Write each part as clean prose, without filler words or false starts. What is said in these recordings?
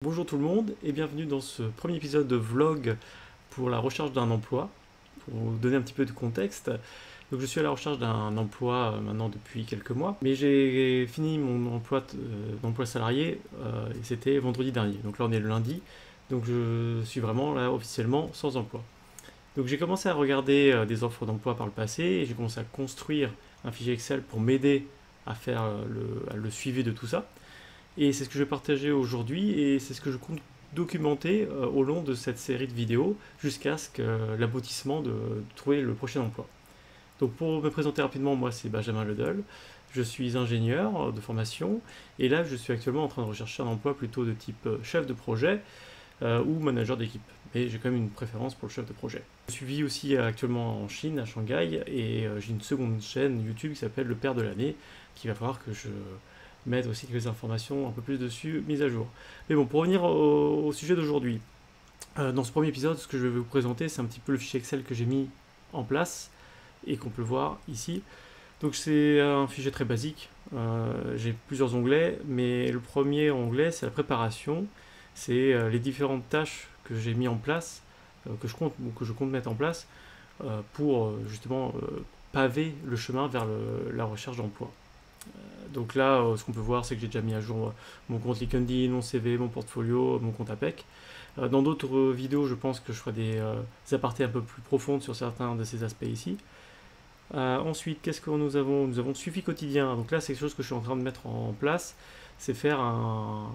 Bonjour tout le monde et bienvenue dans ce premier épisode de vlog pour la recherche d'un emploi. Pour vous donner un petit peu de contexte, donc je suis à la recherche d'un emploi maintenant depuis quelques mois, mais j'ai fini mon emploi d'emploi salarié et c'était vendredi dernier. Donc là on est le lundi, donc je suis vraiment là officiellement sans emploi. Donc j'ai commencé à regarder des offres d'emploi par le passé et j'ai commencé à construire un fichier Excel pour m'aider à faire le suivi de tout ça. Et c'est ce que je vais partager aujourd'hui et c'est ce que je compte documenter au long de cette série de vidéos jusqu'à ce que l'aboutissement de trouver le prochain emploi. Donc pour me présenter rapidement, moi c'est Benjamin Ledel, je suis ingénieur de formation et là je suis actuellement en train de rechercher un emploi plutôt de type chef de projet ou manager d'équipe. Mais j'ai quand même une préférence pour le chef de projet. Je suis aussi actuellement en Chine, à Shanghai, et j'ai une seconde chaîne YouTube qui s'appelle Le Père de l'année, qu'il va falloir que je mettre aussi quelques informations un peu plus dessus, mises à jour. Mais bon, pour revenir au sujet d'aujourd'hui, dans ce premier épisode, ce que je vais vous présenter, c'est un petit peu le fichier Excel que j'ai mis en place et qu'on peut voir ici. Donc c'est un fichier très basique, j'ai plusieurs onglets, mais le premier onglet c'est la préparation, c'est les différentes tâches que j'ai mis en place, que je compte mettre en place pour justement paver le chemin vers la recherche d'emploi. Donc là, ce qu'on peut voir, c'est que j'ai déjà mis à jour mon compte LinkedIn, mon CV, mon portfolio, mon compte APEC. Dans d'autres vidéos, je pense que je ferai des apartés un peu plus profondes sur certains de ces aspects ici. Ensuite, qu'est-ce que nous avons? Nous avons suivi quotidien. Donc là, c'est quelque chose que je suis en train de mettre en place. C'est faire un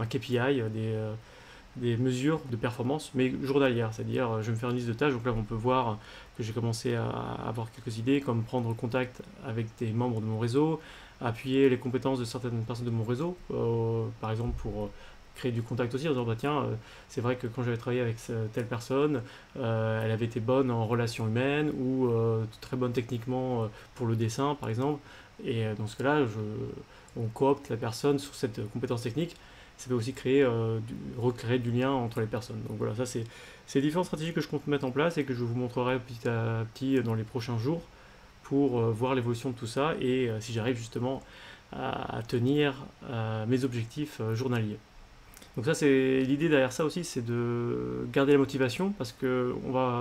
KPI, des mesures de performance, mais journalières. C'est-à-dire, je vais me faire une liste de tâches. Donc là, on peut voir que j'ai commencé à avoir quelques idées, comme prendre contact avec des membres de mon réseau, appuyer les compétences de certaines personnes de mon réseau, par exemple pour créer du contact aussi, en disant bah tiens, c'est vrai que quand j'avais travaillé avec telle personne, elle avait été bonne en relations humaines ou très bonne techniquement pour le dessin, par exemple. Et dans ce cas-là, on coopte la personne sur cette compétence technique. Ça peut aussi recréer du lien entre les personnes. Donc voilà, ça c'est les différentes stratégies que je compte mettre en place et que je vous montrerai petit à petit dans les prochains jours pour voir l'évolution de tout ça et si j'arrive justement à tenir mes objectifs journaliers. Donc ça c'est l'idée derrière ça aussi, c'est de garder la motivation parce que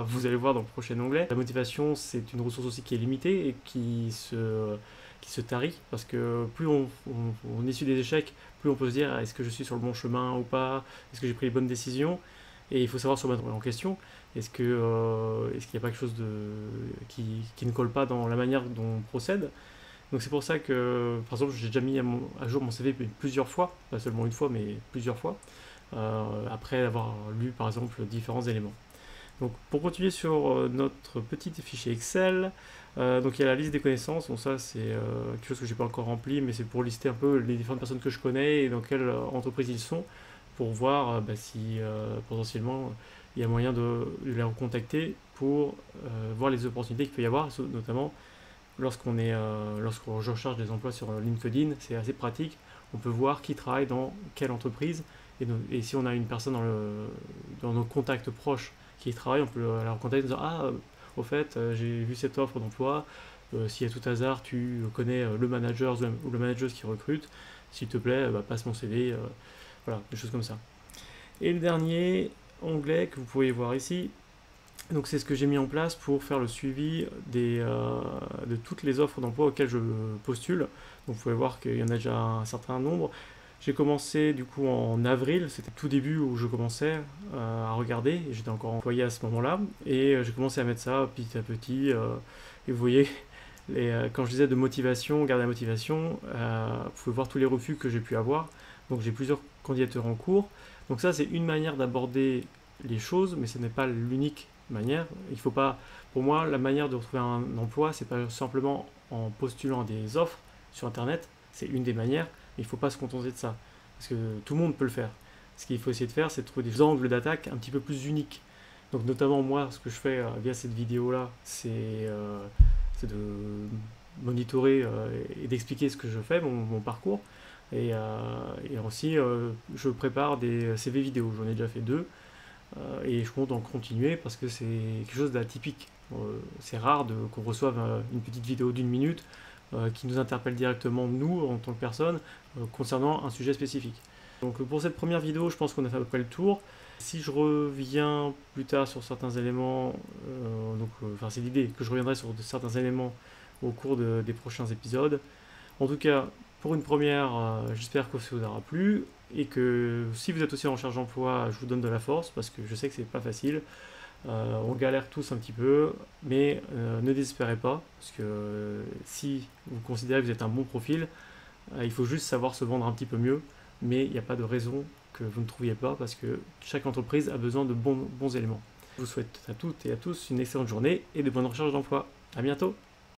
vous allez voir dans le prochain onglet, la motivation c'est une ressource aussi qui est limitée et qui se tarit parce que plus on essuie des échecs, plus on peut se dire est-ce que je suis sur le bon chemin ou pas, est-ce que j'ai pris les bonnes décisions, et il faut savoir se remettre en question. Est-ce qu'il n'y a pas quelque chose qui ne colle pas dans la manière dont on procède? Donc c'est pour ça que, par exemple, j'ai déjà mis à jour mon CV plusieurs fois, pas seulement une fois, mais plusieurs fois, après avoir lu par exemple différents éléments. Donc pour continuer sur notre petit fichier Excel, donc il y a la liste des connaissances, donc ça c'est quelque chose que j'ai pas encore rempli, mais c'est pour lister un peu les différentes personnes que je connais et dans quelle entreprise ils sont, pour voir si potentiellement il y a moyen de les recontacter pour voir les opportunités qu'il peut y avoir, notamment lorsqu'on recherche des emplois sur LinkedIn, c'est assez pratique. On peut voir qui travaille dans quelle entreprise et si on a une personne dans nos contacts proches qui y travaille, on peut la recontacter en disant ah au fait j'ai vu cette offre d'emploi, si à tout hasard tu connais le manager ou le manager qui recrute, s'il te plaît passe mon CV, voilà, des choses comme ça. Et le dernier onglet que vous pouvez voir ici, donc c'est ce que j'ai mis en place pour faire le suivi de toutes les offres d'emploi auxquelles je postule. Donc vous pouvez voir qu'il y en a déjà un certain nombre. J'ai commencé du coup en avril, c'était tout début où je commençais à regarder, et j'étais encore employé à ce moment-là, et j'ai commencé à mettre ça petit à petit, et vous voyez, quand je disais de motivation, garder la motivation, vous pouvez voir tous les refus que j'ai pu avoir, donc j'ai plusieurs candidatures en cours, donc ça c'est une manière d'aborder les choses, mais ce n'est pas l'unique manière. Il faut pas, pour moi, la manière de retrouver un emploi, c'est pas simplement en postulant à des offres sur Internet, c'est une des manières, mais il ne faut pas se contenter de ça, parce que tout le monde peut le faire. Ce qu'il faut essayer de faire, c'est de trouver des angles d'attaque un petit peu plus uniques. Donc notamment moi, ce que je fais via cette vidéo-là, c'est de monitorer et d'expliquer ce que je fais, mon parcours, et aussi je prépare des CV vidéo, j'en ai déjà fait deux, et je compte en continuer parce que c'est quelque chose d'atypique. C'est rare qu'on reçoive une petite vidéo d'une minute qui nous interpelle directement, nous, en tant que personne, concernant un sujet spécifique. Donc pour cette première vidéo, je pense qu'on a fait à peu près le tour. Si je reviens plus tard sur certains éléments, c'est l'idée que je reviendrai sur certains éléments au cours des prochains épisodes. En tout cas, pour une première, j'espère que ça vous aura plu et que si vous êtes aussi en recherche d'emploi, je vous donne de la force parce que je sais que c'est pas facile. On galère tous un petit peu, mais ne désespérez pas parce que si vous considérez que vous êtes un bon profil, il faut juste savoir se vendre un petit peu mieux, mais il n'y a pas de raison que vous ne trouviez pas parce que chaque entreprise a besoin de bons éléments. Je vous souhaite à toutes et à tous une excellente journée et de bonnes recherches d'emploi. À bientôt!